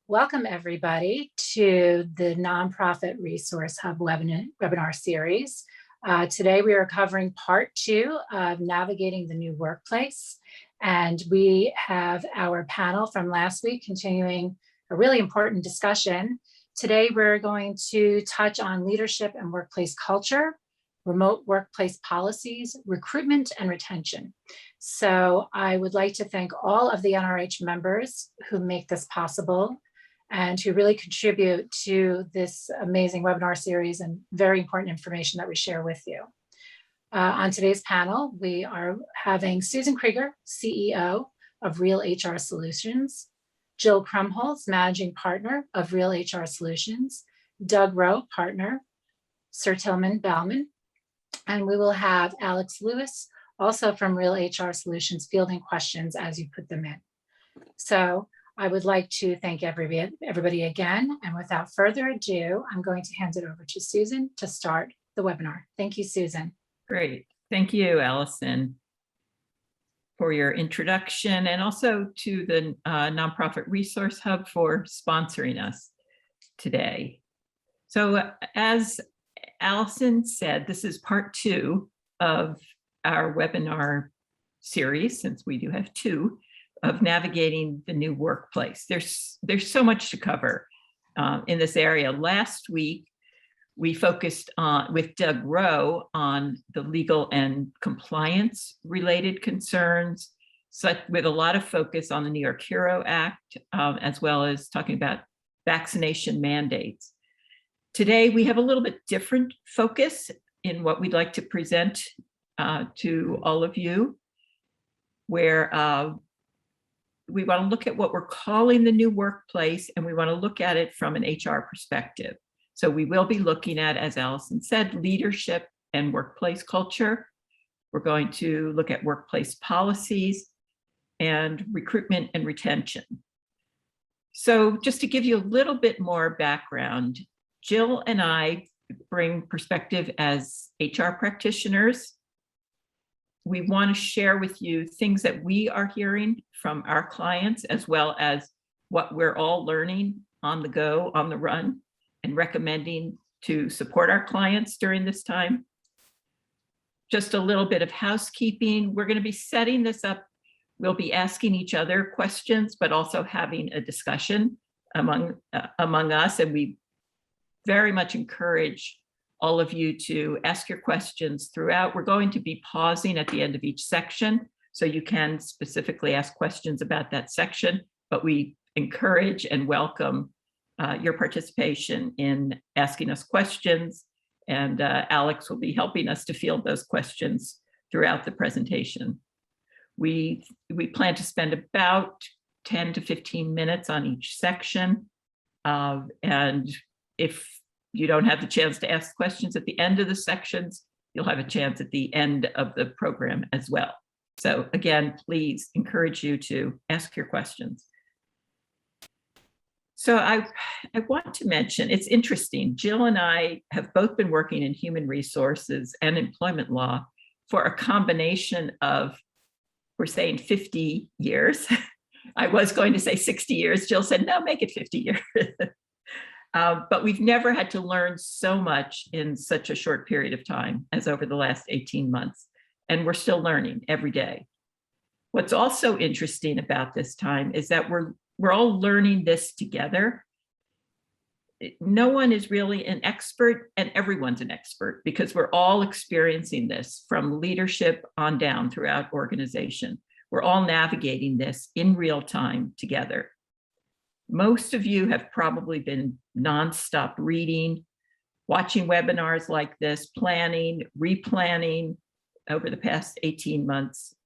Welcome, everybody, to the Nonprofit Resource Hub webinar series. Today, we are covering part 2 of Navigating the New Workplace. And we have our panel from last week continuing a really important discussion. Today, we're going to touch on leadership and workplace culture, remote workplace policies, recruitment and retention. So I would like to thank all of the NRH members who make this possible and who really contribute to this amazing webinar series and very important information that we share with you. On today's panel, we are having Susan Kreeger, CEO of RealHR Solutions, Jill Krumholz, Managing Partner of RealHR Solutions, Doug Rowe, Partner, Certilman, Balin, and we will have Alex Lewis, also from RealHR Solutions, fielding questions as you put them in. So I would like to thank everybody again. And without further ado, I'm going to hand it over to Susan to start the webinar. Thank you, Susan. Great. Thank you, Allison, for your introduction, and also to the Nonprofit Resource Hub for sponsoring us today. So as Allison said, this is part 2 of our webinar series, since we do have 2, of navigating the new workplace. There's so much to cover in this area. Last week, we focused on, with Doug Rowe, on the legal and compliance related concerns, with a lot of focus on the New York HERO Act, as well as talking about vaccination mandates. Today, we have a little bit different focus in what we'd like to present to all of you, where we want to look at what we're calling the new workplace, and we want to look at it from an HR perspective. So we will be looking at, as Allison said, leadership and workplace culture. We're going to look at workplace policies and recruitment and retention. So just to give you a little bit more background, Jill and I bring perspective as HR practitioners. We want to share with you things that we are hearing from our clients, as well as what we're all learning on the go, on the run, and recommending to support our clients during this time. Just a little bit of housekeeping. We're going to be setting this up. We'll be asking each other questions, but also having a discussion among us. And we very much encourage all of you to ask your questions throughout. We're going to be pausing at the end of each section, so you can specifically ask questions about that section, but we encourage and welcome your participation in asking us questions, and Alex will be helping us to field those questions throughout the presentation. We plan to spend about 10 to 15 minutes on each section, and if you don't have the chance to ask questions at the end of the sections, you'll have a chance at the end of the program as well. So again, please encourage you to ask your questions. So I want to mention, it's interesting, Jill and I have both been working in human resources and employment law for a combination of, we're saying 50 years. I was going to say 60 years. Jill said, no, make it 50 years. But we've never had to learn so much in such a short period of time as over the last 18 months. And we're still learning every day. What's also interesting about this time is that we're all learning this together. No one is really an expert, and everyone's an expert, because we're all experiencing this from leadership on down throughout organization. We're all navigating this in real time together. Most of you have probably been nonstop reading, watching webinars like this, planning, replanning over the past 18 months.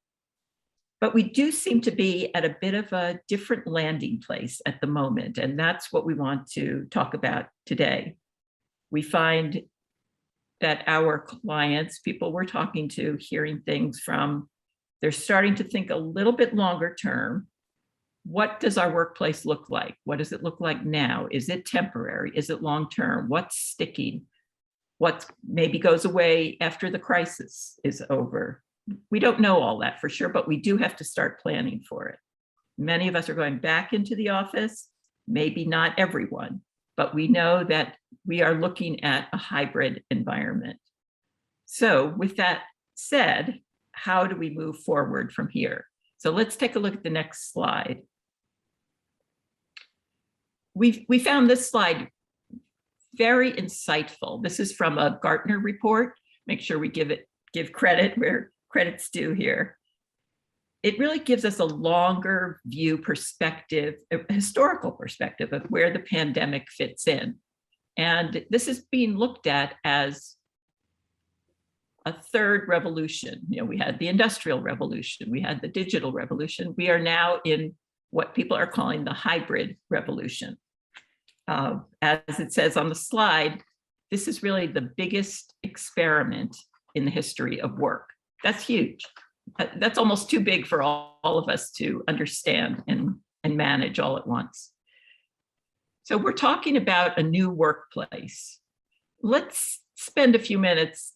But we do seem to be at a bit of a different landing place at the moment, and that's what we want to talk about today. We find that our clients, people we're talking to, hearing things from, they're starting to think a little bit longer term. What does our workplace look like? What does it look like now? Is it temporary? Is it long-term? What's sticking? What maybe goes away after the crisis is over? We don't know all that for sure, but we do have to start planning for it. Many of us are going back into the office. maybe not everyone, but we know that we are looking at a hybrid environment. So with that said, how do we move forward from here? So let's take a look at the next slide. We found this slide very insightful. This is from a Gartner report. Make sure we give credit where credit's due here. It really gives us a longer view perspective, a historical perspective of where the pandemic fits in. And this is being looked at as a third revolution. You know, we had the Industrial Revolution, we had the digital revolution. We are now in what people are calling the hybrid revolution. As it says on the slide, this is really the biggest experiment in the history of work. That's huge. That's almost too big for all of us to understand and manage all at once. So we're talking about a new workplace. Let's spend a few minutes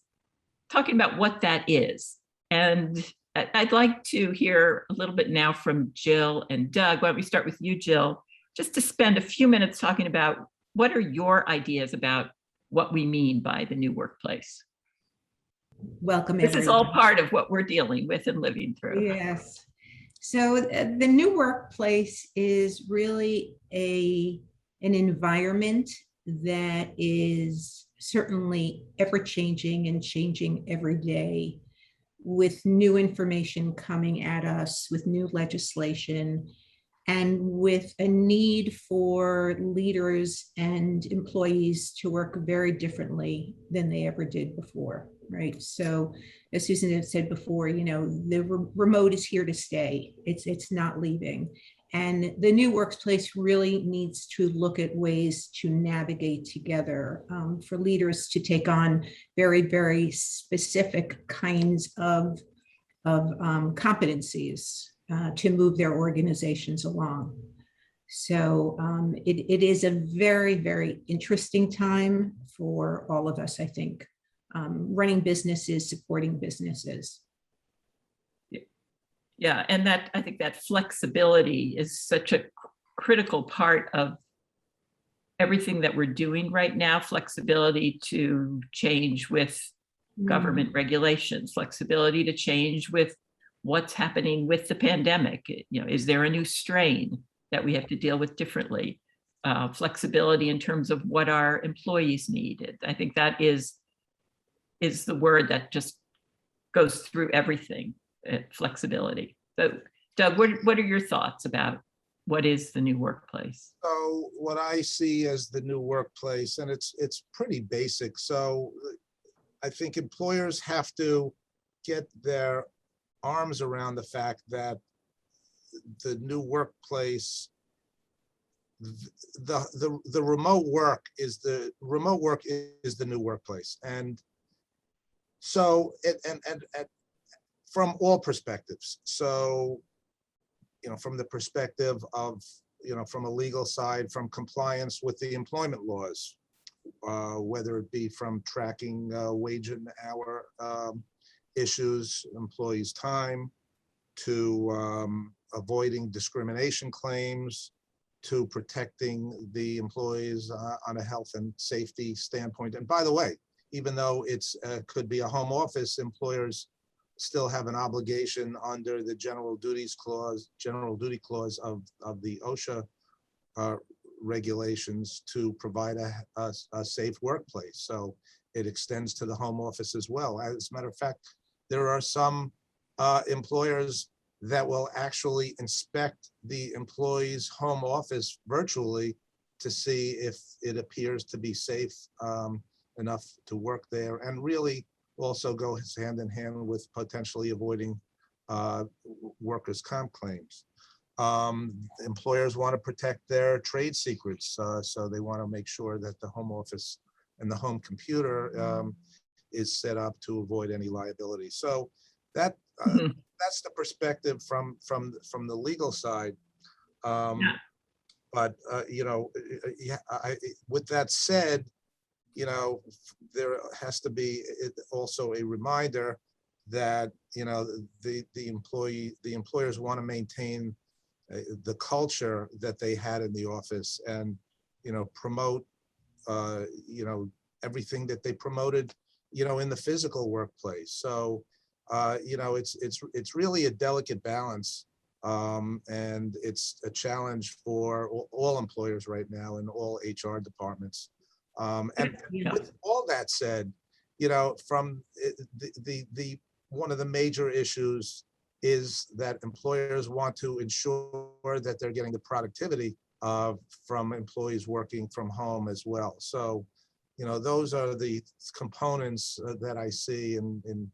talking about what that is. And I'd like to hear a little bit now from Jill and Doug. Why don't we start with you, Jill, just to spend a few minutes talking about what are your ideas about what we mean by the new workplace. Welcome, this is everyone. all part of what we're dealing with and living through. Yes. So the new workplace is really an environment that is certainly ever-changing and changing every day, with new information coming at us, with new legislation, and with a need for leaders and employees to work very differently than they ever did before, right? So as Susan had said before, you know, the remote is here to stay. It's not leaving. And the new workplace really needs to look at ways to navigate together, for leaders to take on very, very specific kinds of competencies to move their organizations along. So it is a very, very interesting time for all of us, I think, running businesses, supporting businesses. Yeah, and that I think that flexibility is such a critical part of everything that we're doing right now. Flexibility to change with government regulations, flexibility to change with what's happening with the pandemic. You know, is there a new strain that we have to deal with differently? Flexibility in terms of what our employees need. I think that is the word that just goes through everything. Flexibility. So Doug, what are your thoughts about what is the new workplace? So what I see as the new workplace, and it's pretty basic. So I think employers have to get their arms around the fact that the new workplace, the remote work is the new workplace. And so and from all perspectives. So, you know, from the perspective of, you know, from a legal side, from compliance with the employment laws, whether it be from tracking wage and hour issues, employees' time, to avoiding discrimination claims, to protecting the employees on a health and safety standpoint. And by the way, even though it's could be a home office, employers still have an obligation under the general duty clause of the OSHA regulations to provide a safe workplace. So it extends to the home office as well. As a matter of fact, there are some employers that will actually inspect the employee's home office virtually to see if it appears to be safe enough to work there, and really also goes hand in hand with potentially avoiding workers' comp claims. Employers want to protect their trade secrets, so they want to make sure that the home office and the home computer is set up to avoid any liability. So that that's the perspective from the legal side. But you know, with that said, you know, there has to be also a reminder that, you know, the employers want to maintain the culture that they had in the office, and promote everything that they promoted in the physical workplace. So it's really a delicate balance, and it's a challenge for all employers right now in all HR departments. And with all that said, from the one of the major issues is that employers want to ensure that they're getting the productivity from employees working from home as well. So, those are the components that I see in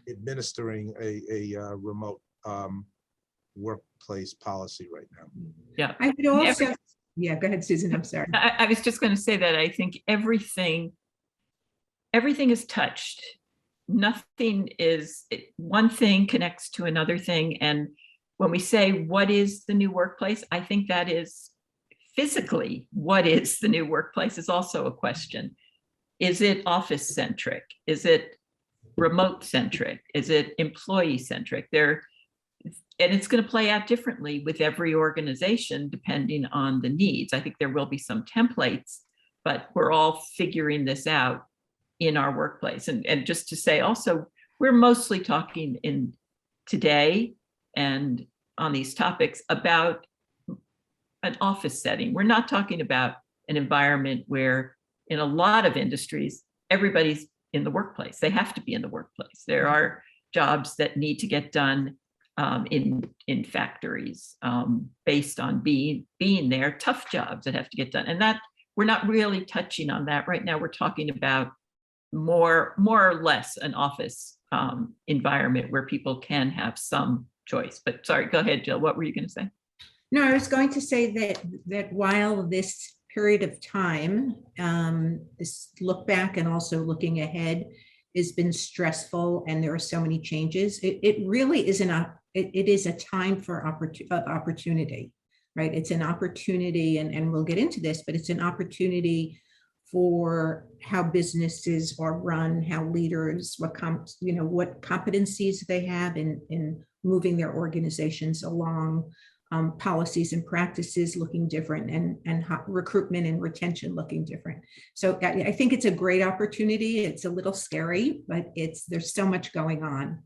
administering a remote workplace policy right now. Yeah. I would also, yeah, go ahead, Susan, I'm sorry. I was just going to say that I think everything is touched. Nothing is, one thing connects to another thing. And when we say, what is the new workplace? I think that is physically, what is the new workplace is also a question. Is it office centric? Is it remote centric? Is it employee centric? And it's going to play out differently with every organization depending on the needs. I think there will be some templates, but we're all figuring this out in our workplace. And just to say also, we're mostly talking in today and on these topics about an office setting. We're not talking about an environment where in a lot of industries, everybody's in the workplace. They have to be in the workplace. There are jobs that need to get done in factories based on being there, tough jobs that have to get done. And that we're not really touching on that right now. We're talking about more or less an office environment where people can have some choice. But sorry, go ahead, Jill. What were you going to say? No, I was going to say that while this period of time, this look back and also looking ahead has been stressful and there are so many changes, it really is it is a time for opportunity, right? It's an opportunity, and we'll get into this, but it's an opportunity for how businesses are run, how leaders, what competencies they have in moving their organizations along. Policies and practices looking different, and recruitment and retention looking different. So I think it's a great opportunity. It's a little scary, but there's so much going on.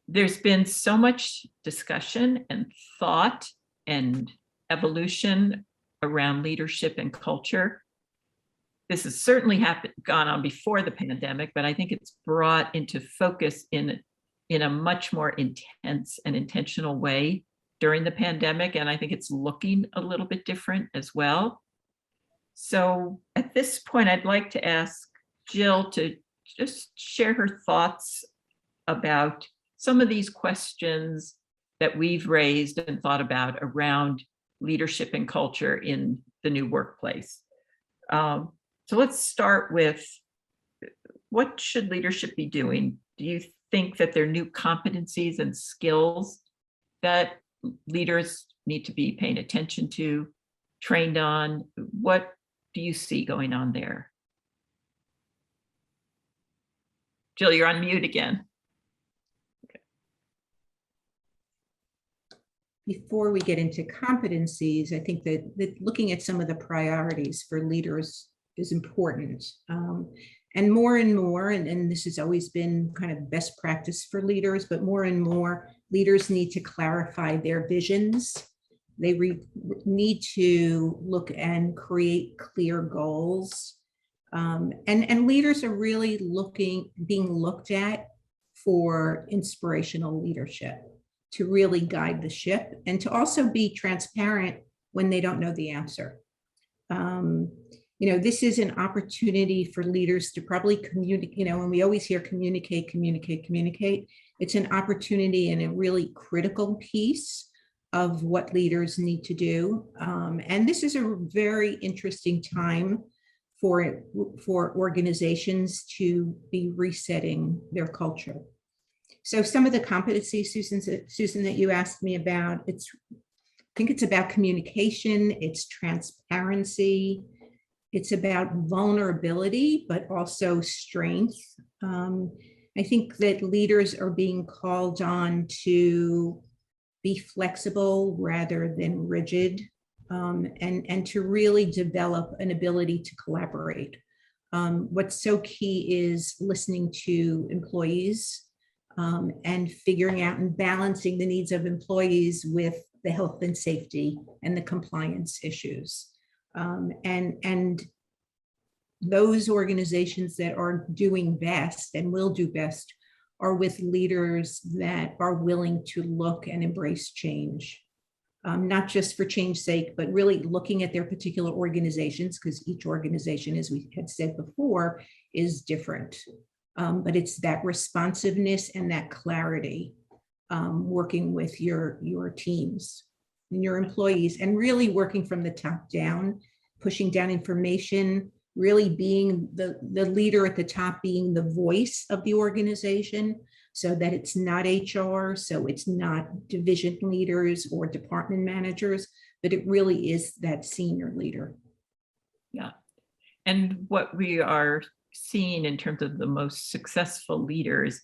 There's been so much discussion and thought and evolution around leadership and culture. This has certainly gone on before the pandemic, but I think it's brought into focus in a much more intense and intentional way during the pandemic, and I think it's looking a little bit different as well. So at this point, I'd like to ask Jill to just share her thoughts about some of these questions that we've raised and thought about around leadership and culture in the new workplace. So let's start with, what should leadership be doing? Do you think that there are new competencies and skills that leaders need to be paying attention to, trained on? What do you see going on there? Jill, you're on mute again. Okay. Before we get into competencies, I think that looking at some of the priorities for leaders is important. And more, and this has always been kind of best practice for leaders, but more and more leaders need to clarify their visions. They need to look and create clear goals. And leaders are really being looked at for inspirational leadership, to really guide the ship and to also be transparent when they don't know the answer. This is an opportunity for leaders to probably communicate, when we always hear communicate, it's an opportunity and a really critical piece of what leaders need to do. And this is a very interesting time for organizations to be resetting their culture. So some of the competencies, Susan, that you asked me about, I think it's about communication, it's transparency, it's about vulnerability, but also strength. I think that leaders are being called on to be flexible rather than rigid, and to really develop an ability to collaborate. What's so key is listening to employees, and figuring out and balancing the needs of employees with the health and safety and the compliance issues. And those organizations that are doing best and will do best are with leaders that are willing to look and embrace change, not just for change's sake, but really looking at their particular organizations, because each organization, as we had said before, is different. But it's that responsiveness and that clarity, working with your teams and your employees, and really working from the top down, pushing down information, really being the leader at the top, being the voice of the organization, so that it's not HR, so it's not division leaders or department managers, but it really is that senior leader. Yeah. And what we are seeing in terms of the most successful leaders,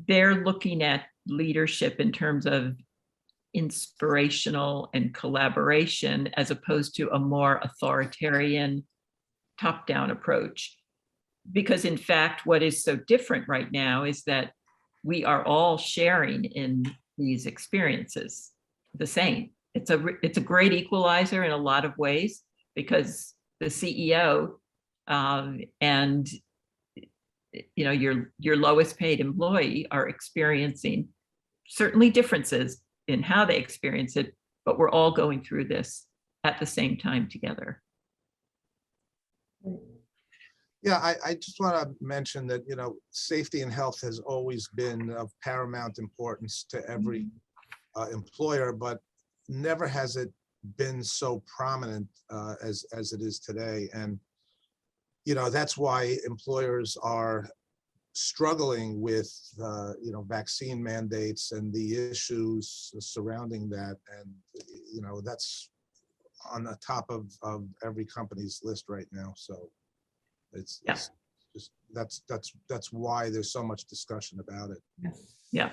they're looking at leadership in terms of inspirational and collaboration, as opposed to a more authoritarian top-down approach. Because in fact, what is so different right now is that we are all sharing in these experiences the same. It's a great equalizer in a lot of ways, because the CEO and your lowest paid employee are experiencing certainly differences in how they experience it, but we're all going through this at the same time together. Yeah, I just want to mention that, safety and health has always been of paramount importance to every employer, but never has it been so prominent as it is today. And, that's why employers are struggling with, vaccine mandates and the issues surrounding that. And, that's on the top of every company's list right now. So it's just, that's why there's so much discussion about it. Yeah.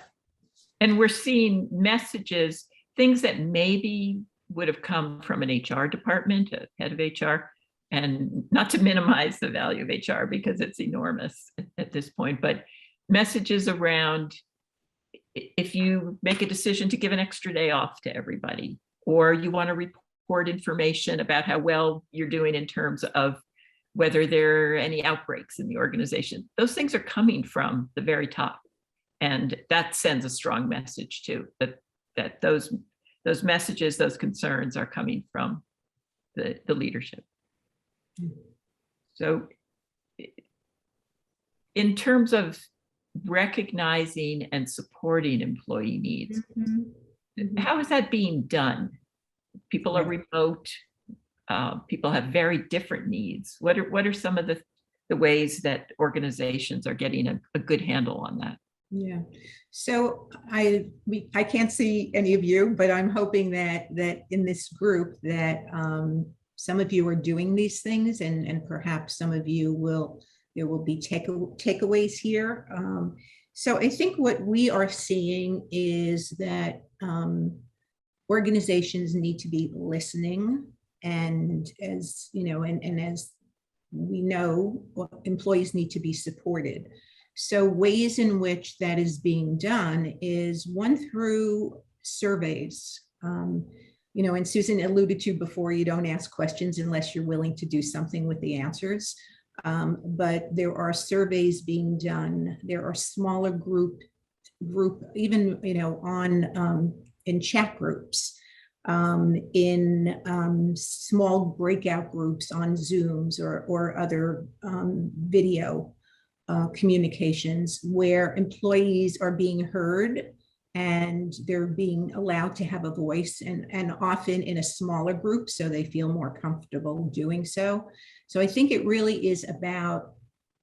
And we're seeing messages, things that maybe would have come from an HR department, a head of HR, and not to minimize the value of HR because it's enormous at this point, but messages around, if you make a decision to give an extra day off to everybody, or you want to report information about how well you're doing in terms of whether there are any outbreaks in the organization, those things are coming from the very top. And that sends a strong message too, that those messages, those concerns are coming from the leadership. So in terms of recognizing and supporting employee needs, how is that being done? People are remote. People have very different needs. What are some of the ways that organizations are getting a good handle on that? Yeah, so I can't see any of you, but I'm hoping that in this group that some of you are doing these things, and perhaps some of you there will be takeaways here. So I think what we are seeing is that organizations need to be listening, and as and as we know, employees need to be supported. So ways in which that is being done is one, through surveys. And Susan alluded to before, you don't ask questions unless you're willing to do something with the answers. But there are surveys being done. There are smaller group, even on in chat groups, in small breakout groups on Zooms or other video communications, where employees are being heard and they're being allowed to have a voice, and often in a smaller group, so they feel more comfortable doing so. So I think it really is about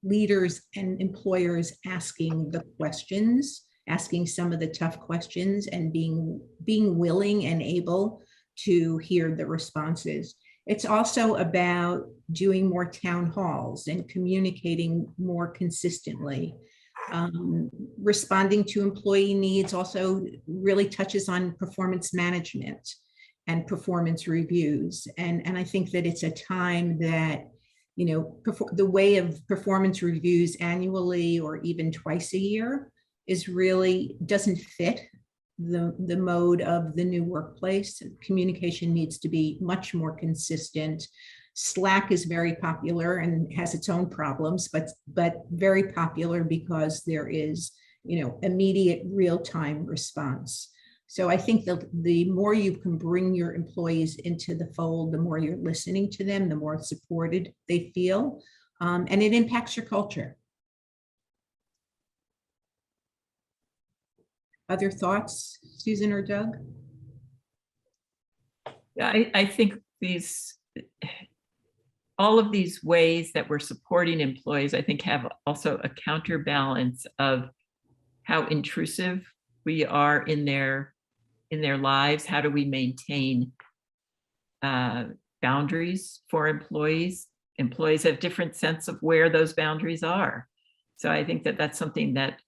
leaders and employers asking the questions, asking some of the tough questions, and being willing and able to hear the responses. It's also about doing more town halls and communicating more consistently. Responding to employee needs also really touches on performance management and performance reviews. And I think that it's a time that, you know, the way of performance reviews annually or even twice a year is really doesn't fit the mode of the new workplace. Communication needs to be much more consistent. Slack is very popular and has its own problems, but very popular because there is, you know, immediate real-time response. So I think that the more you can bring your employees into the fold, the more you're listening to them, the more supported they feel, and it impacts your culture. Other thoughts, Susan or Doug? Yeah, I think all of these ways that we're supporting employees, I think, have also a counterbalance of how intrusive we are in their lives. How do we maintain boundaries for employees? Employees have different sense of where those boundaries are. So I think that that's something that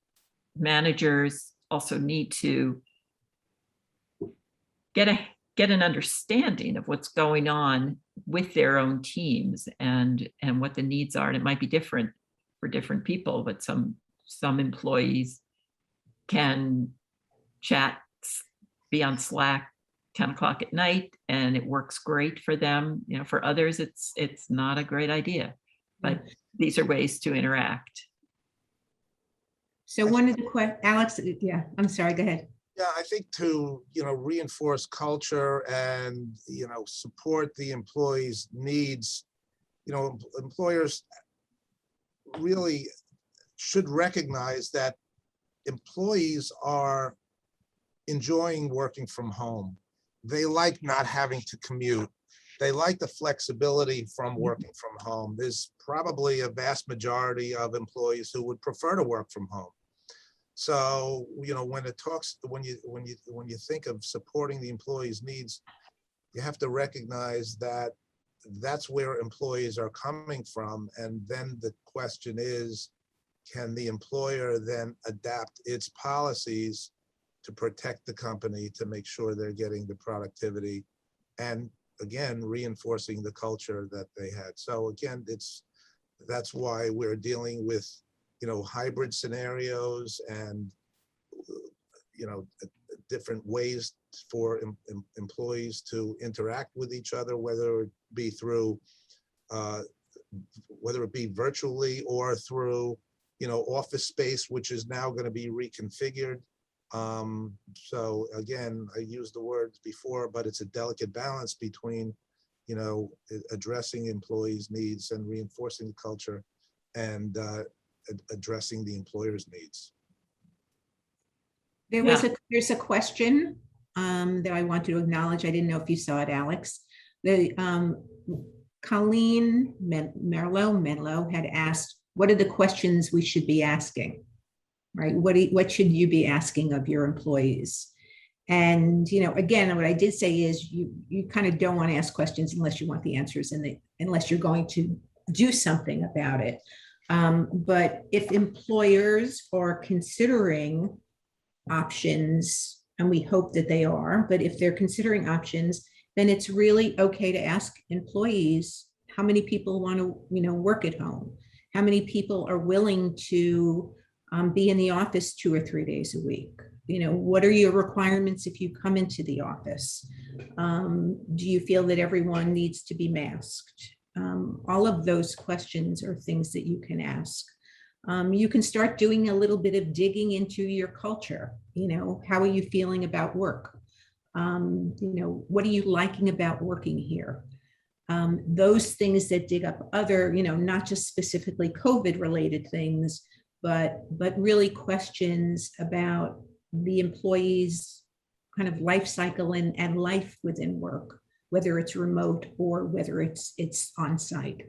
managers also need to get an understanding of what's going on with their own teams and what the needs are. And it might be different for different people, but some employees can chat, be on Slack 10 o'clock at night, and it works great for them. You know, for others, it's not a great idea, but these are ways to interact. So one of the Alex, yeah, I'm sorry, go ahead. Yeah, I think to, you know, reinforce culture and, you know, support the employees' needs, you know, employers really should recognize that employees are enjoying working from home. They like not having to commute. They like the flexibility from working from home. There's probably a vast majority of employees who would prefer to work from home. So, you know, when you think of supporting the employees' needs, you have to recognize that that's where employees are coming from. And then the question is, can the employer then adapt its policies to protect the company, to make sure they're getting the productivity, and again, reinforcing the culture that they had. So again, that's why we're dealing with, you know, hybrid scenarios and, you know, different ways for employees to interact with each other, whether it be through, whether it be virtually or through, you know, office space, which is now going to be reconfigured. So again, I used the words before, but it's a delicate balance between, you know, addressing employees' needs and reinforcing the culture and addressing the employer's needs. There's a question that I want to acknowledge. I didn't know if you saw it, Alex. Colleen Menlo had asked, what are the questions we should be asking? Right? What should you be asking of your employees? And, you know, again, what I did say is you kind of don't want to ask questions unless you want the answers and unless you're going to do something about it. But if employers are considering options, and we hope that they are, but if they're considering options, then it's really okay to ask employees how many people want to, you know, work at home, how many people are willing to be in the office 2 or 3 days a week. You know, what are your requirements if you come into the office? Do you feel that everyone needs to be masked? All of those questions are things that you can ask. You can start doing a little bit of digging into your culture. You know, how are you feeling about work? You know, what are you liking about working here? Those things that dig up other, you know, not just specifically COVID related things, but really questions about the employee's kind of life cycle and life within work, whether it's remote or whether it's on site.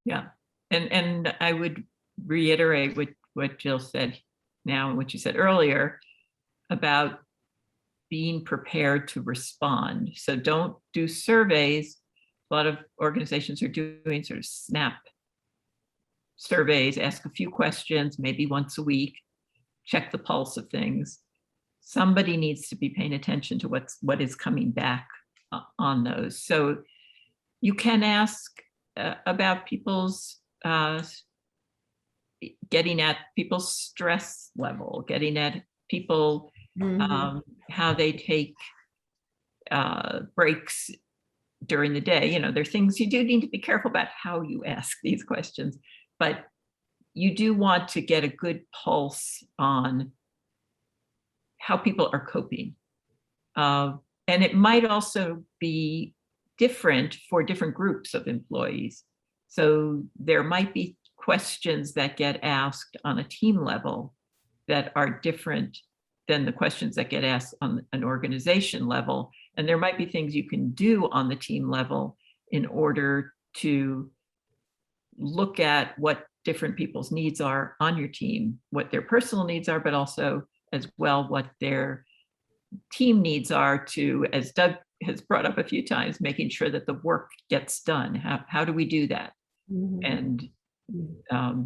Yeah, and I would reiterate what Jill said now and what you said earlier about being prepared to respond. So don't do surveys. A lot of organizations are doing sort of snap surveys, ask a few questions, maybe once a week, check the pulse of things. Somebody needs to be paying attention to what is coming back on those. So you can ask about people's getting at people's stress level, getting at people, how they take breaks during the day. You know, there are things you do need to be careful about how you ask these questions, but you do want to get a good pulse on how people are coping. And it might also be different for different groups of employees. So there might be questions that get asked on a team level that are different than the questions that get asked on an organization level. And there might be things you can do on the team level in order to look at what different people's needs are on your team, what their personal needs are, but also as well what their team needs are to, as Doug has brought up a few times, making sure that the work gets done. How do we do that? And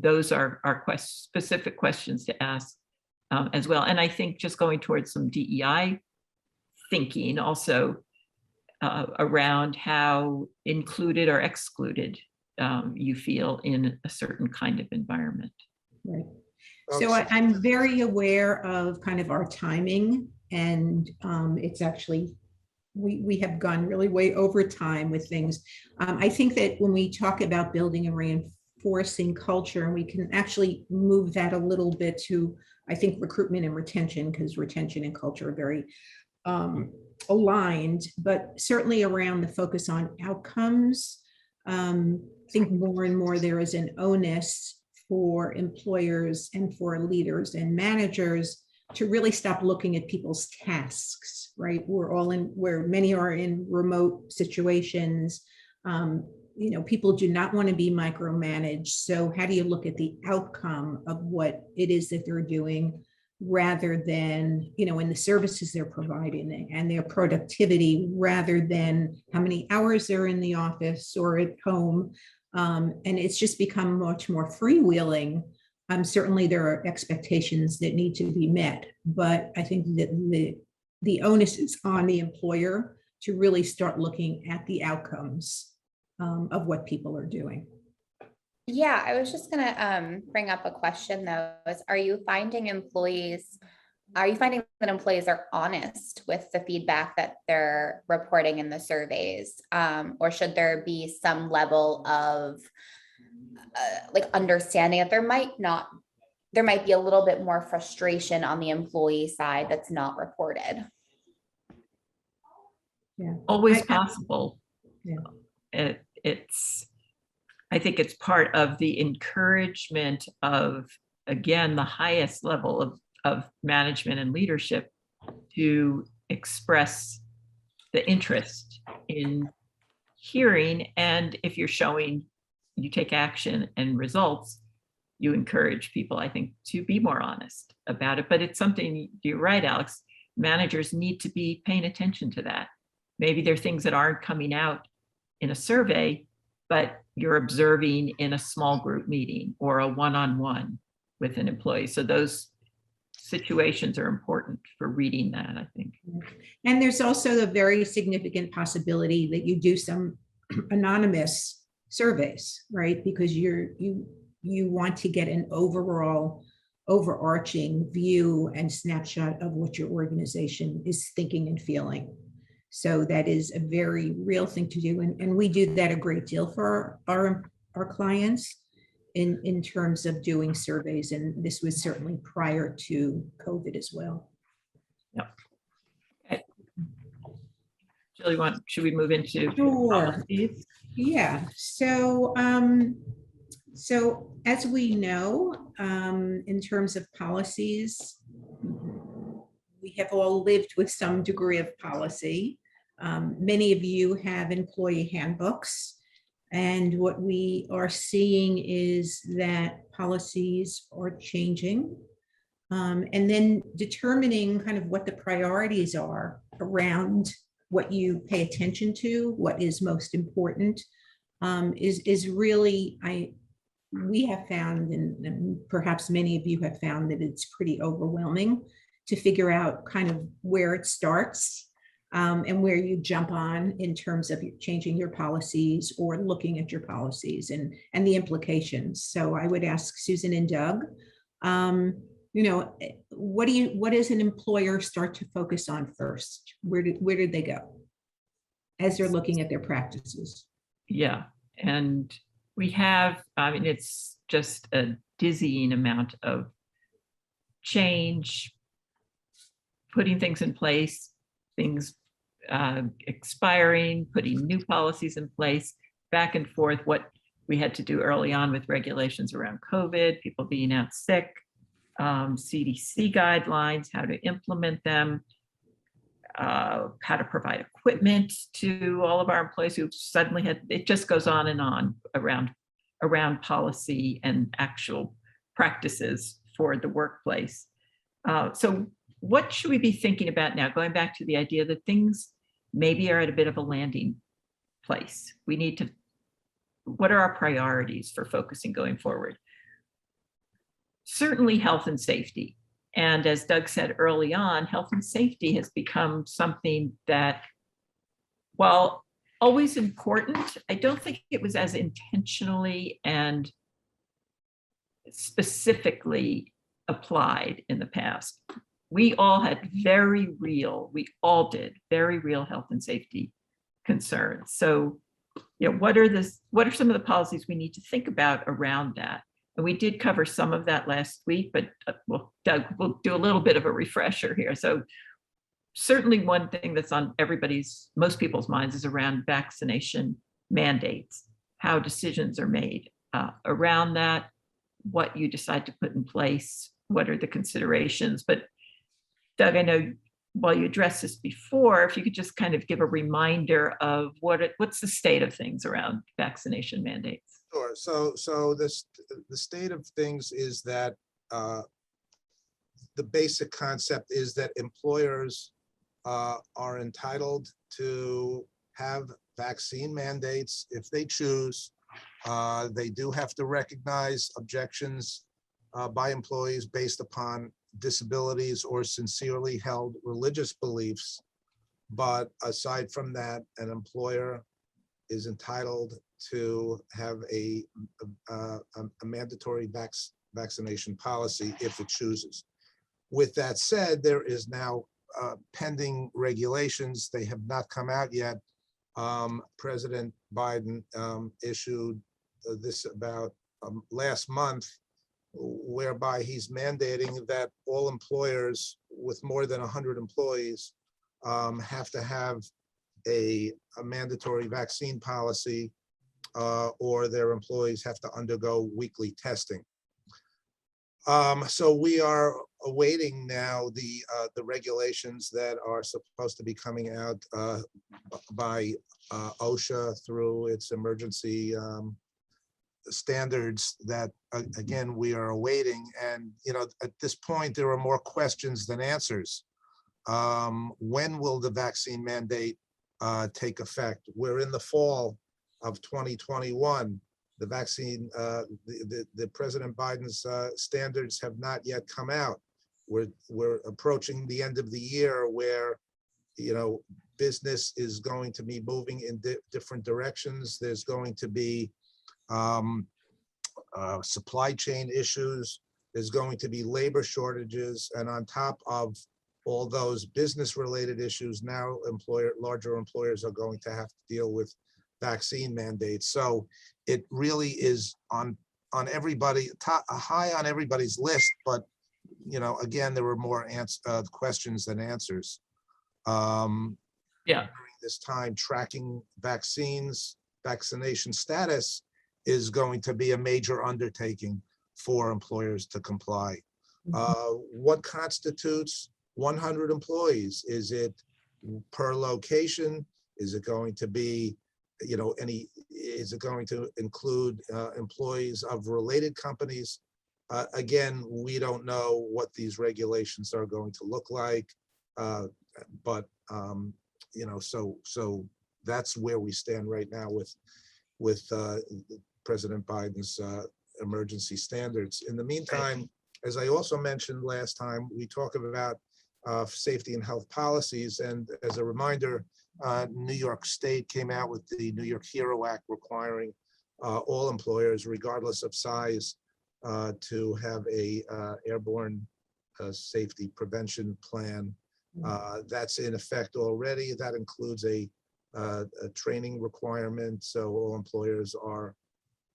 those are specific questions to ask as well. And I think just going towards some DEI thinking also around how included or excluded you feel in a certain kind of environment. Right. So I'm very aware of kind of our timing, and it's actually, we have gone really way over time with things. I think that when we talk about building and reinforcing culture, and we can actually move that a little bit to, I think, recruitment and retention, because retention and culture are very aligned, but certainly around the focus on outcomes. I think more and more there is an onus for employers and for leaders and managers to really stop looking at people's tasks, right? Where many are in remote situations. You know, people do not want to be micromanaged. So how do you look at the outcome of what it is that they're doing, rather than, you know, in the services they're providing and their productivity, rather than how many hours they're in the office or at home. And it's just become much more freewheeling. Certainly there are expectations that need to be met, but I think that the onus is on the employer to really start looking at the outcomes of what people are doing. Yeah, I was just gonna bring up a question though, are you finding that employees are honest with the feedback that they're reporting in the surveys? Or should there be some level of like understanding that there might be a little bit more frustration on the employee side that's not reported? Yeah, Always possible. Yeah. I think it's part of the encouragement of, again, the highest level of management and leadership to express the interest in hearing. And if you're showing you take action and results, you encourage people, I think, to be more honest about it. But it's something, you're right, Alex, managers need to be paying attention to that. Maybe there are things that aren't coming out in a survey, but you're observing in a small group meeting or a one-on-one with an employee. So those situations are important for reading that, I think. And there's also the very significant possibility that you do some anonymous surveys, right? Because you want to get an overall overarching view and snapshot of what your organization is thinking and feeling. So that is a very real thing to do. And we do that a great deal for our clients in terms of doing surveys. And this was certainly prior to COVID as well. Yep. Okay. Jill, should we move into policies? Yeah. So as we know, in terms of policies, we have all lived with some degree of policy. Many of you have employee handbooks, and what we are seeing is that policies are changing, and then determining kind of what the priorities are around what you pay attention to, what is most important, is really, we have found, and perhaps many of you have found, that it's pretty overwhelming to figure out kind of where it starts and where you jump on in terms of changing your policies or looking at your policies and the implications. So I would ask Susan and Doug, what does an employer start to focus on first? Where did they go as they're looking at their practices? Yeah, and we have, I mean, it's just a dizzying amount of change, putting things in place, things expiring, putting new policies in place, back and forth, what we had to do early on with regulations around COVID, people being out sick, CDC guidelines, how to implement them, how to provide equipment to all of our employees who suddenly had, it just goes on and on around policy and actual practices for the workplace. So what should we be thinking about now? Going back to the idea that things maybe are at a bit of a landing place. We need to, what are our priorities for focusing going forward? Certainly health and safety. And as Doug said early on, health and safety has become something that, while always important, I don't think it was as intentionally and specifically applied in the past. We all had we all did very real health and safety concerns. So, what are some of the policies we need to think about around that? And we did cover some of that last week, but Doug, we'll do a little bit of a refresher here. So certainly one thing that's on most people's minds is around vaccination mandates, how decisions are made around that, what you decide to put in place, what are the considerations. But Doug, I know while you addressed this before, if you could just kind of give a reminder of what's the state of things around vaccination mandates. Sure. So the state of things is that the basic concept is that employers are entitled to have vaccine mandates if they choose. They do have to recognize objections by employees based upon disabilities or sincerely held religious beliefs. But aside from that, an employer is entitled to have a mandatory vaccination policy if it chooses. With that said, there is now pending regulations. They have not come out yet. President Biden issued this about last month, whereby he's mandating that all employers with more than 100 employees have to have a mandatory vaccine policy, or their employees have to undergo weekly testing. So we are awaiting now the regulations that are supposed to be coming out by OSHA through its emergency standards that, again, we are awaiting. And, at this point, there are more questions than answers. When will the vaccine mandate take effect? We're in the fall of 2021. The vaccine, the President Biden's standards have not yet come out. We're approaching the end of the year where, business is going to be moving in different directions. There's going to be supply chain issues. There's going to be labor shortages. And on top of all those business-related issues, now larger employers are going to have to deal with vaccine mandates. So it really is on everybody, high on everybody's list. But again, there were more questions than answers. During this time, tracking vaccination status is going to be a major undertaking for employers to comply. What constitutes 100 employees? Is it per location? Is it going to be, is it going to include employees of related companies? Again, we don't know what these regulations are going to look like, but so that's where we stand right now with President Biden's emergency standards. In the meantime, as I also mentioned last time, we talk about safety and health policies. And as a reminder, New York State came out with the New York HERO Act requiring all employers, regardless of size, to have a airborne safety prevention plan. That's in effect already. That includes a training requirement. So all employers are,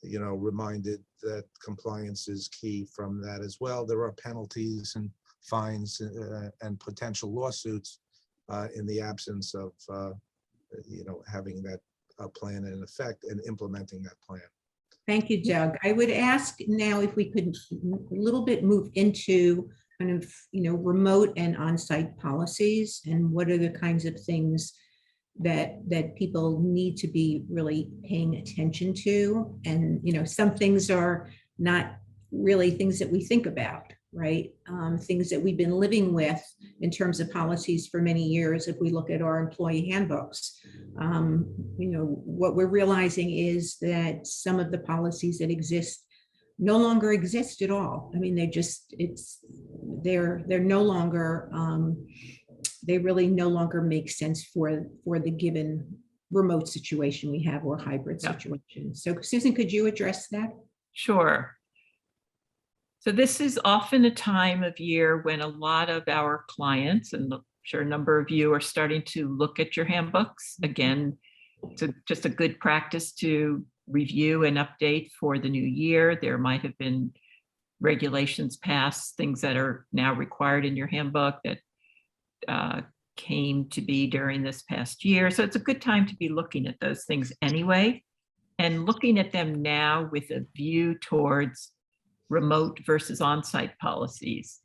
reminded that compliance is key from that as well. There are penalties and fines and potential lawsuits in the absence of, having that plan in effect and implementing that plan. Thank you, Doug. I would ask now if we could a little bit move into kind of, remote and on-site policies, and what are the kinds of things that people need to be really paying attention to. And, some things are not really things that we think about, right? Things that we've been living with in terms of policies for many years. If we look at our employee handbooks, what we're realizing is that some of the policies that exist no longer exist at all. I mean, they're no longer, they really no longer make sense for the given remote situation we have or hybrid situation. So Susan, could you address that? Sure. So this is often a time of year when a lot of our clients, and I'm sure a number of you, are starting to look at your handbooks. Again, it's just a good practice to review and update for the new year. There might have been regulations passed, things that are now required in your handbook that came to be during this past year. So it's a good time to be looking at those things anyway, and looking at them now with a view towards remote versus on-site policies.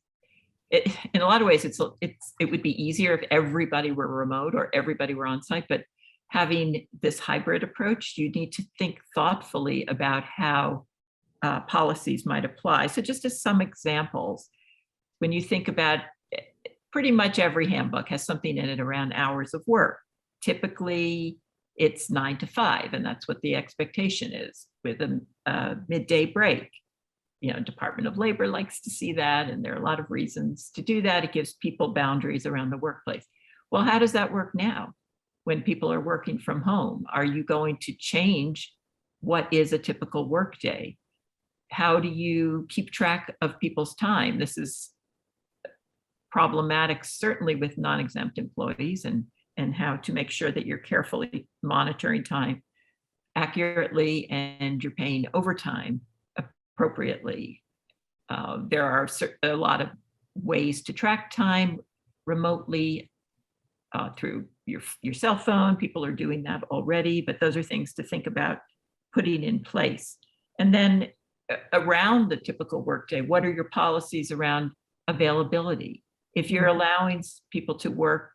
In a lot of ways, it would be easier if everybody were remote or everybody were on-site, but having this hybrid approach, you need to think thoughtfully about how policies might apply. So just as some examples, when you think about pretty much every handbook has something in it around hours of work. Typically, it's 9 to 5, and that's what the expectation is, with a midday break. Department of Labor likes to see that, and there are a lot of reasons to do that. It gives people boundaries around the workplace. Well, how does that work now when people are working from home? Are you going to change what is a typical workday? How do you keep track of people's time? This is problematic, certainly with non-exempt employees, and how to make sure that you're carefully monitoring time accurately and you're paying overtime appropriately. There are a lot of ways to track time remotely through your cell phone. People are doing that already, but those are things to think about putting in place. And then around the typical workday, what are your policies around availability? If you're allowing people to work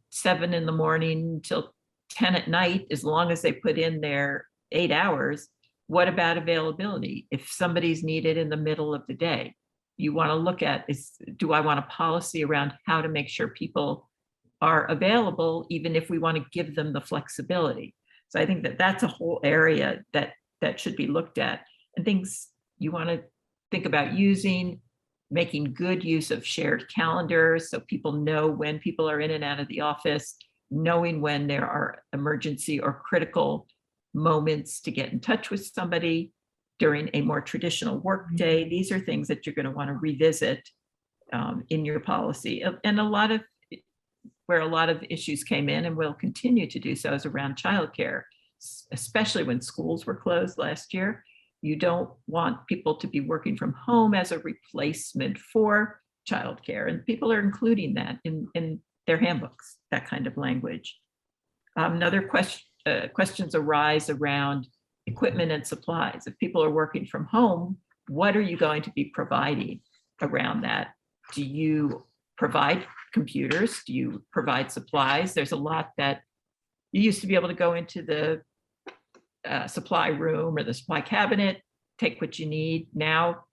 7 in the morning till 10 at night, as long as they put in their 8 hours, what about availability? If somebody's needed in the middle of the day, you want to look at do I want a policy around how to make sure people are available, even if we want to give them the flexibility? So I think that that's a whole area that should be looked at, and things you want to think about making good use of shared calendars so people know when people are in and out of the office, knowing when there are emergency or critical moments to get in touch with somebody during a more traditional work day. These are things that you're going to want to revisit in your policy. And where a lot of issues came in and will continue to do so is around childcare, especially when schools were closed last year. You don't want people to be working from home as a replacement for childcare, and people are including that in their handbooks, that kind of language. Another questions arise around equipment and supplies. If people are working from home, what are you going to be providing around that? Do you provide computers? Do you provide supplies? There's a lot that you used to be able to go into the supply room or the supply cabinet, take what you need. Now,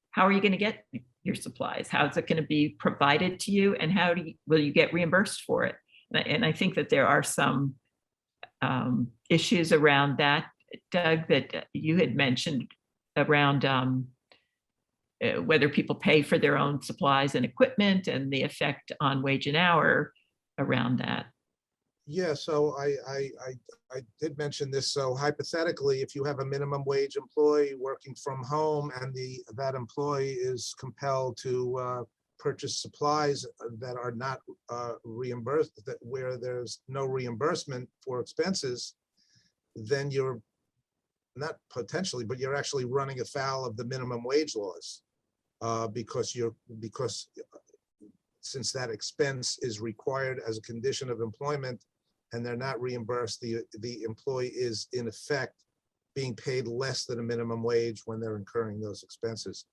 how are you going to get your supplies? How is it going to be provided to you? And will you get reimbursed for it? And I think that there are some issues around that Doug, that you had mentioned around whether people pay for their own supplies and equipment and the effect on wage and hour around that. Yeah, so I did mention this. So hypothetically, if you have a minimum wage employee working from home and that employee is compelled to purchase supplies that are not reimbursed, where there's no reimbursement for expenses, then you're not potentially, but you're actually running afoul of the minimum wage laws because since that expense is required as a condition of employment and they're not reimbursed, the employee is in effect being paid less than a minimum wage when they're incurring those expenses.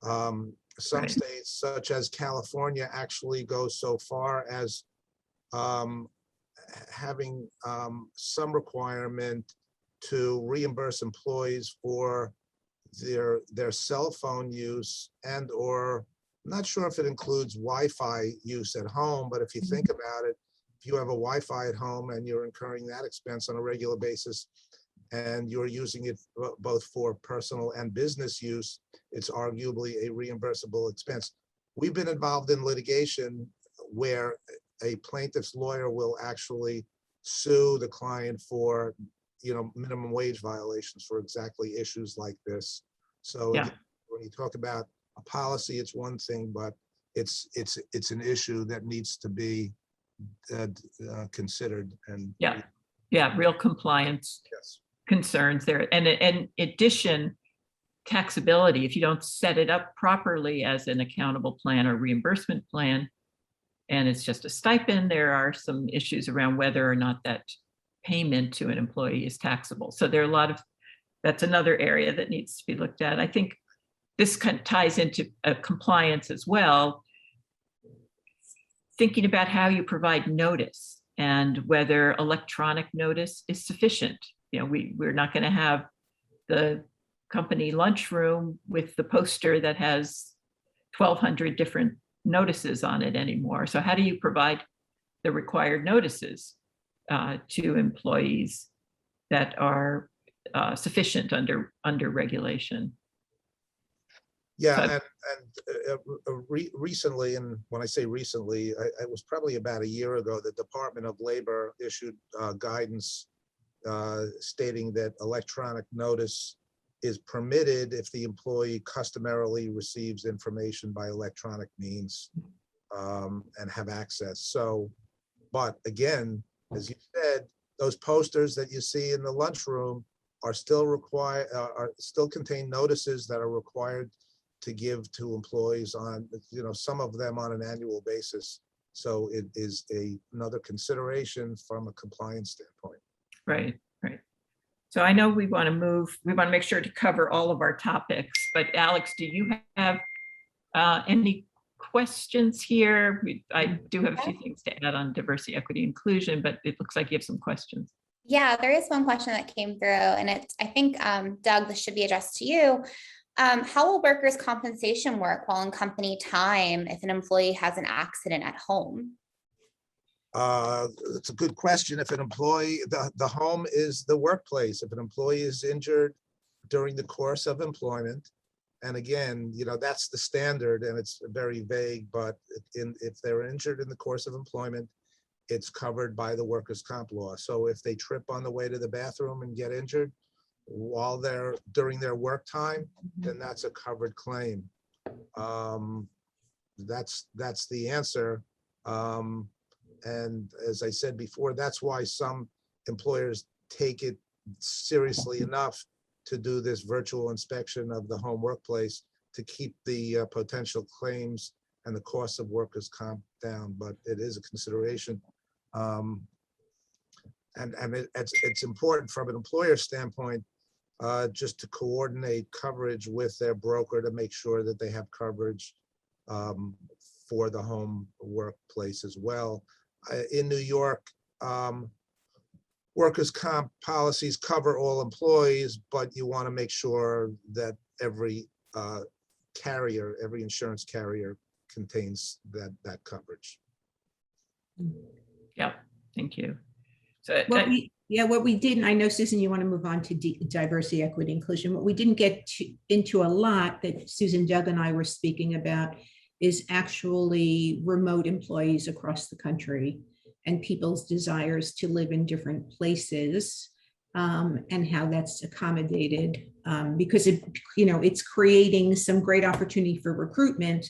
Some states, such as California, actually go so far as having some requirement to reimburse employees for their cell phone use and/or, I'm not sure if it includes Wi-Fi use at home, but if you think about it, if you have a Wi-Fi at home and you're incurring that expense on a regular basis and you're using it both for personal and business use, it's arguably a reimbursable expense. We've been involved in litigation where a plaintiff's lawyer will actually sue the client for, minimum wage violations for exactly issues like this. So Yeah. when you talk about a policy, it's one thing, but it's an issue that needs to be considered. And real compliance yes, concerns there. And in addition, taxability, if you don't set it up properly as an accountable plan or reimbursement plan, and it's just a stipend, there are some issues around whether or not that payment to an employee is taxable. So there are that's another area that needs to be looked at. I think this kind of ties into compliance as well. Thinking about how you provide notice and whether electronic notice is sufficient. We're not going to have the company lunchroom with the poster that has 1,200 different notices on it anymore. So how do you provide the required notices to employees that are sufficient under regulation? yeah, recently, and when I say recently, it was probably about a year ago, the Department of Labor issued guidance stating that electronic notice is permitted if the employee customarily receives information by electronic means and have access. So, but again, as you said, those posters that you see in the lunchroom are still required, still contain notices that are required to give to employees on, some of them on an annual basis. So it is another consideration from a compliance standpoint. Right. So I know we want to make sure to cover all of our topics, but Alex, do you have any questions here? I do have a few things to add on diversity, equity, inclusion, but it looks like you have some questions. Yeah, there is one question that came through, and I think, Doug, this should be addressed to you. How will workers' compensation work while in company time if an employee has an accident at home? It's a good question. If an employee, the home is the workplace. If an employee is injured during the course of employment, and again, that's the standard and it's very vague, but if they're injured in the course of employment, it's covered by the workers' comp law. So if they trip on the way to the bathroom and get injured while during their work time, then that's a covered claim. That's the answer. And as I said before, that's why some employers take it seriously enough to do this virtual inspection of the home workplace to keep the potential claims and the cost of workers' comp down. But it is a consideration. And it's important from an employer standpoint just to coordinate coverage with their broker to make sure that they have coverage for the home workplace as well. In New York, workers' comp policies cover all employees, but you want to make sure that every insurance carrier contains that coverage. Yeah, thank you. So What we didn't, I know, Susan, you want to move on to diversity, equity, inclusion. What we didn't get into a lot that Susan, Doug, and I were speaking about is actually remote employees across the country and people's desires to live in different places, and how that's accommodated, because it's creating some great opportunity for recruitment,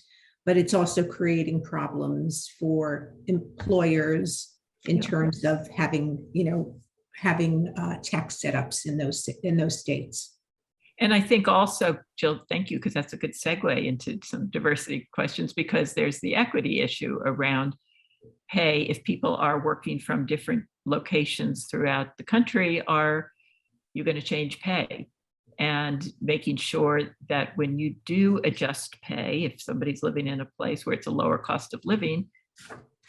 but it's also creating problems for employers in terms of having tax setups in those states. And I think also, Jill, thank you, because that's a good segue into some diversity questions, because there's the equity issue around pay. If people are working from different locations throughout the country, are you going to change pay? And making sure that when you do adjust pay, if somebody's living in a place where it's a lower cost of living,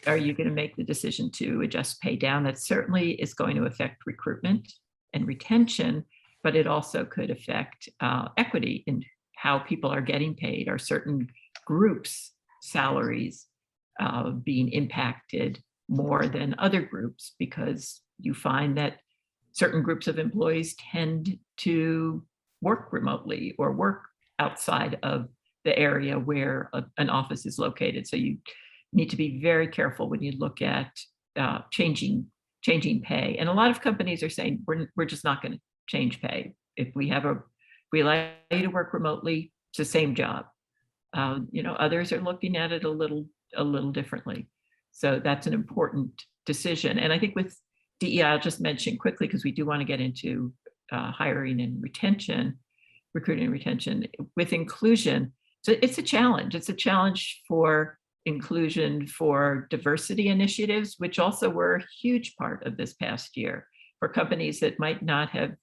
are you going to make the decision to adjust pay down? That certainly is going to affect recruitment and retention, but it also could affect equity in how people are getting paid. Are certain groups' salaries being impacted more than other groups, because you find that certain groups of employees tend to work remotely or work outside of the area where an office is located. So you need to be very careful when you look at changing pay. And a lot of companies are saying, we're just not going to change pay. If we allow you to work remotely, it's the same job. Others are looking at it a little differently. So that's an important decision. And I think with DEI, I'll just mention quickly, because we do want to get into hiring and retention, recruiting and retention. With inclusion, so it's a challenge. It's a challenge for inclusion, for diversity initiatives, which also were a huge part of this past year. For companies that might not have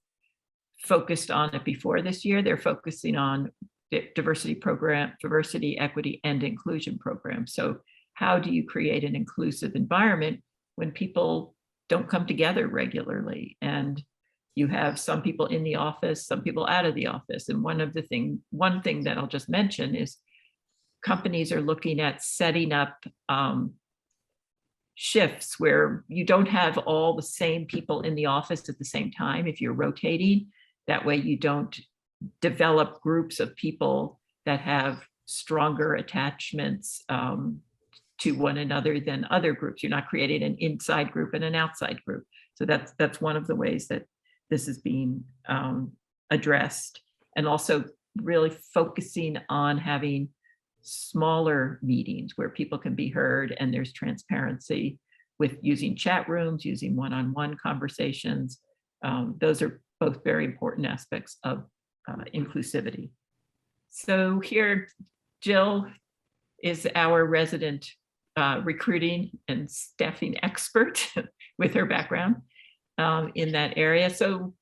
focused on it before this year, they're focusing on the diversity program, diversity, equity, and inclusion program. So how do you create an inclusive environment when people don't come together regularly, and you have some people in the office, some people out of the office? And one thing that I'll just mention is companies are looking at setting up shifts where you don't have all the same people in the office at the same time if you're rotating. That way you don't develop groups of people that have stronger attachments to one another than other groups. You're not creating an inside group and an outside group. So that's one of the ways that this is being addressed. And also really focusing on having smaller meetings where people can be heard and there's transparency, with using chat rooms, using one-on-one conversations. Those are both very important aspects of inclusivity. So here, Jill is our resident recruiting and staffing expert with her background in that area. So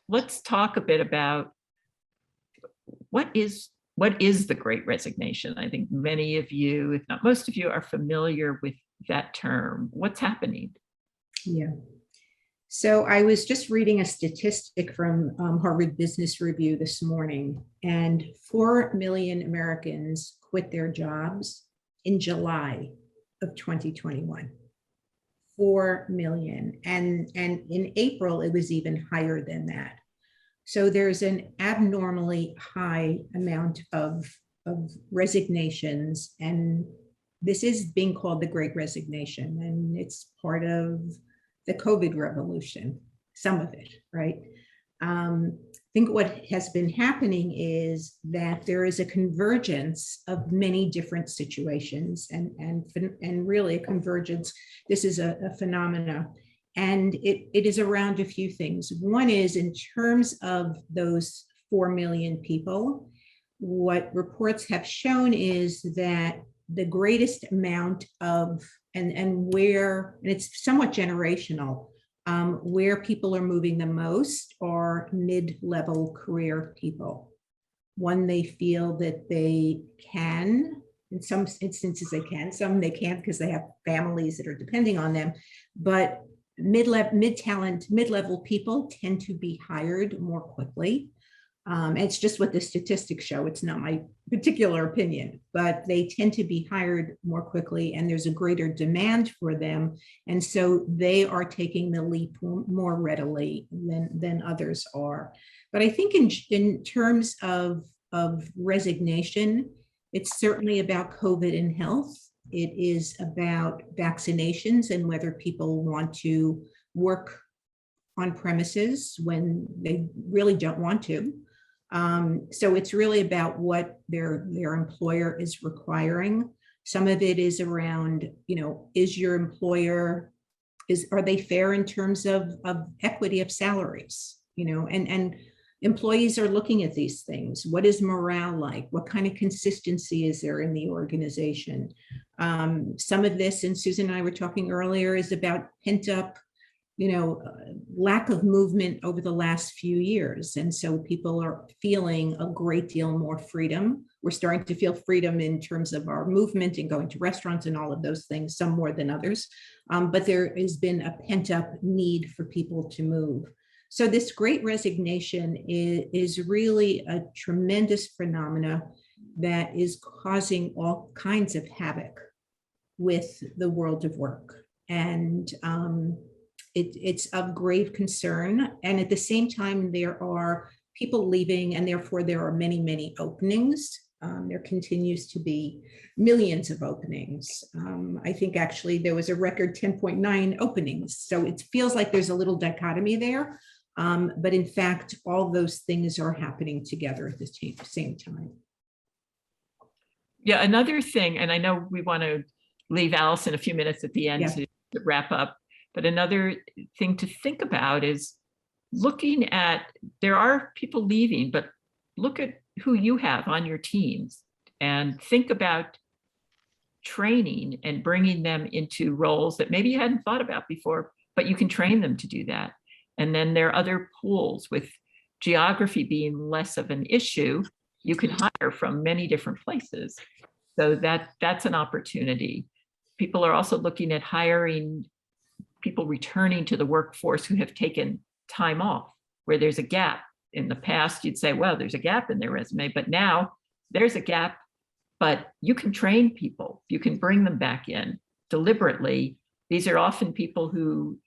let's talk a bit about what is the Great Resignation. I think many of you, if not most of you, are familiar with that term. What's happening? Yeah. So I was just reading a statistic from Harvard Business Review this morning, and 4 million Americans quit their jobs in July of 2021. 4 million. And in April, it was even higher than that. So there's an abnormally high amount of resignations, and this is being called the Great Resignation, and it's part of the COVID revolution, some of it, right? I think what has been happening is that there is a convergence of many different situations, and really a convergence. This is a phenomena, and it is around a few things. One is, in terms of those 4 million people, what reports have shown is that the greatest amount of, and it's somewhat generational, where people are moving the most are mid-level career people. One, they feel that they can, in some instances they can, some they can't because they have families that are depending on them, but mid-level people tend to be hired more quickly. It's just what the statistics show. It's not my particular opinion, but they tend to be hired more quickly and there's a greater demand for them. And so they are taking the leap more readily than others are. But I think in terms of resignation, it's certainly about COVID and health. It is about vaccinations and whether people want to work on premises when they really don't want to. So it's really about what their employer is requiring. Some of it is around, is your employer, are they fair in terms of equity of salaries, and employees are looking at these things. What is morale like? What kind of consistency is there in the organization? Some of this, and Susan and I were talking earlier, is about pent up lack of movement over the last few years. And so people are feeling a great deal more freedom. We're starting to feel freedom in terms of our movement and going to restaurants and all of those things, some more than others. But there has been a pent up need for people to move. So this Great Resignation is really a tremendous phenomena that is causing all kinds of havoc with the world of work. And it's of grave concern. And at the same time, there are people leaving, and therefore there are many, many openings. There continues to be millions of openings. I think actually there was a record 10.9 openings. So it feels like there's a little dichotomy there. But in fact, all those things are happening together at the same time. Yeah, another thing, and I know we want to leave Allison a few minutes at the end to wrap up, but another thing to think about is looking at, there are people leaving, but look at who you have on your teams and think about training and bringing them into roles that maybe you hadn't thought about before, but you can train them to do that. And then there are other pools, with geography being less of an issue. You can hire from many different places. So that's an opportunity. People are also looking at hiring people returning to the workforce who have taken time off, where there's a gap. In the past, you'd say, well, there's a gap in their resume, but now there's a gap, but you can train people. You can bring them back in deliberately. These are often people who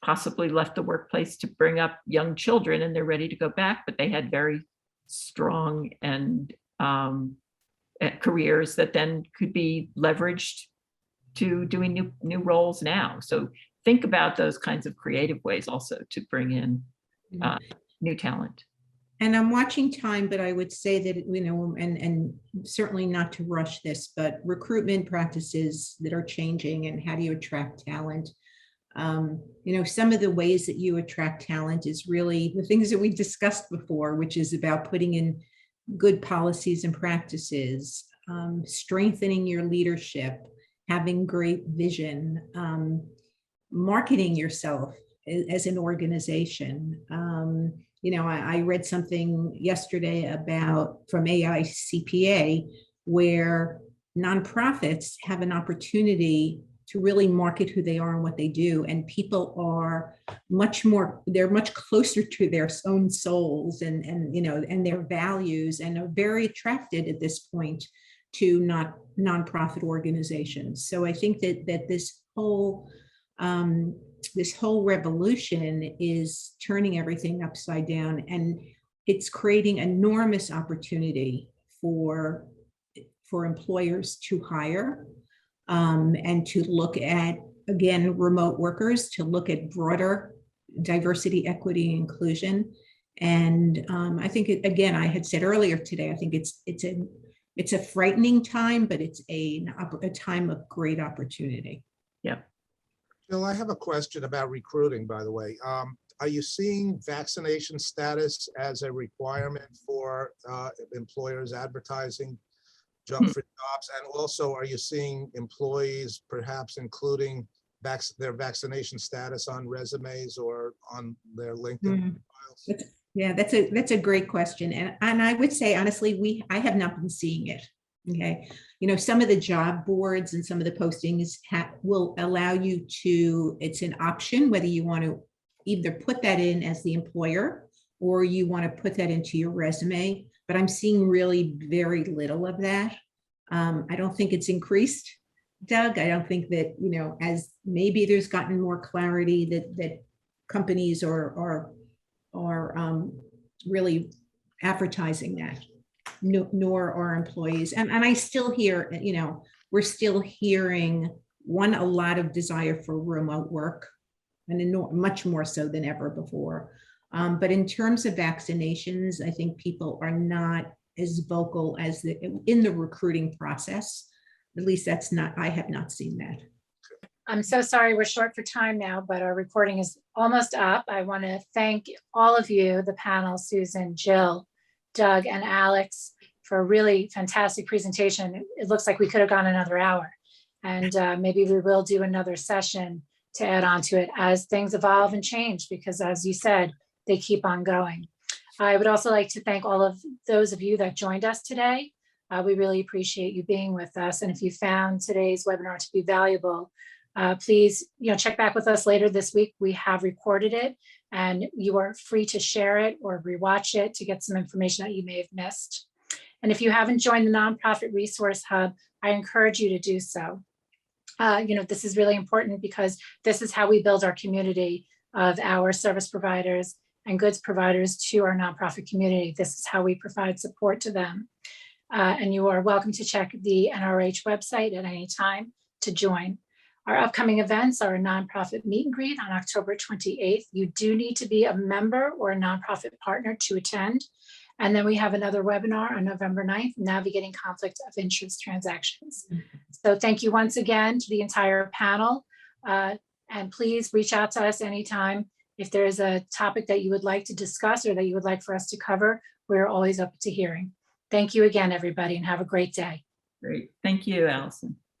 possibly left the workplace to bring up young children and they're ready to go back, but they had very strong and careers that then could be leveraged to doing new roles now. So think about those kinds of creative ways also to bring in new talent. And I'm watching time, but I would say that, and certainly not to rush this, but recruitment practices that are changing and how do you attract talent? Some of the ways that you attract talent is really the things that we discussed before, which is about putting in good policies and practices, strengthening your leadership, having great vision, marketing yourself as an organization. I read something yesterday from AICPA where nonprofits have an opportunity to really market who they are and what they do. And people are they're much closer to their own souls and their values, and are very attracted at this point to nonprofit organizations. So I think that this whole revolution is turning everything upside down, and it's creating enormous opportunity for employers to hire and to look at, again, remote workers, to look at broader diversity, equity, and inclusion. And I think, again, I had said earlier today, I think it's a frightening time, but it's a time of great opportunity. Yeah. Bill, I have a question about recruiting, by the way. Are you seeing vaccination status as a requirement for employers advertising for jobs? And also, are you seeing employees perhaps including their vaccination status on resumes or on their LinkedIn files? Yeah, that's a great question. And I would say, honestly, I have not been seeing it. Okay. Some of the job boards and some of the postings will allow you to, it's an option whether you want to either put that in as the employer or you want to put that into your resume, but I'm seeing really very little of that. I don't think it's increased, Doug. I don't think that, as maybe there's gotten more clarity that companies are really advertising that, nor are employees. And I still hear, we're still hearing a lot of desire for remote work, and much more so than ever before. But in terms of vaccinations, I think people are not as vocal as in the recruiting process. At least I have not seen that. I'm so sorry we're short for time now, but our recording is almost up. I want to thank all of you, the panel, Susan, Jill, Doug, and Alex, for a really fantastic presentation. It looks like we could have gone another hour, and maybe we will do another session to add on to it as things evolve and change, because as you said, they keep on going. I would also like to thank all of those of you that joined us today. We really appreciate you being with us. And if you found today's webinar to be valuable, please check back with us later this week. We have recorded it, and you are free to share it or rewatch it to get some information that you may have missed. And if you haven't joined the Nonprofit Resource Hub, I encourage you to do so. This is really important because this is how we build our community of our service providers and goods providers to our nonprofit community. This is how we provide support to them. And you are welcome to check the NRH website at any time to join. Our upcoming events are a nonprofit meet and greet on October 28th. You do need to be a member or a nonprofit partner to attend. And then we have another webinar on November 9th, Navigating Conflict of Interest Transactions. So thank you once again to the entire panel. And please reach out to us anytime. If there is a topic that you would like to discuss or that you would like for us to cover, we're always open to hearing. Thank you again, everybody, and have a great day. Great. Thank you, Allison.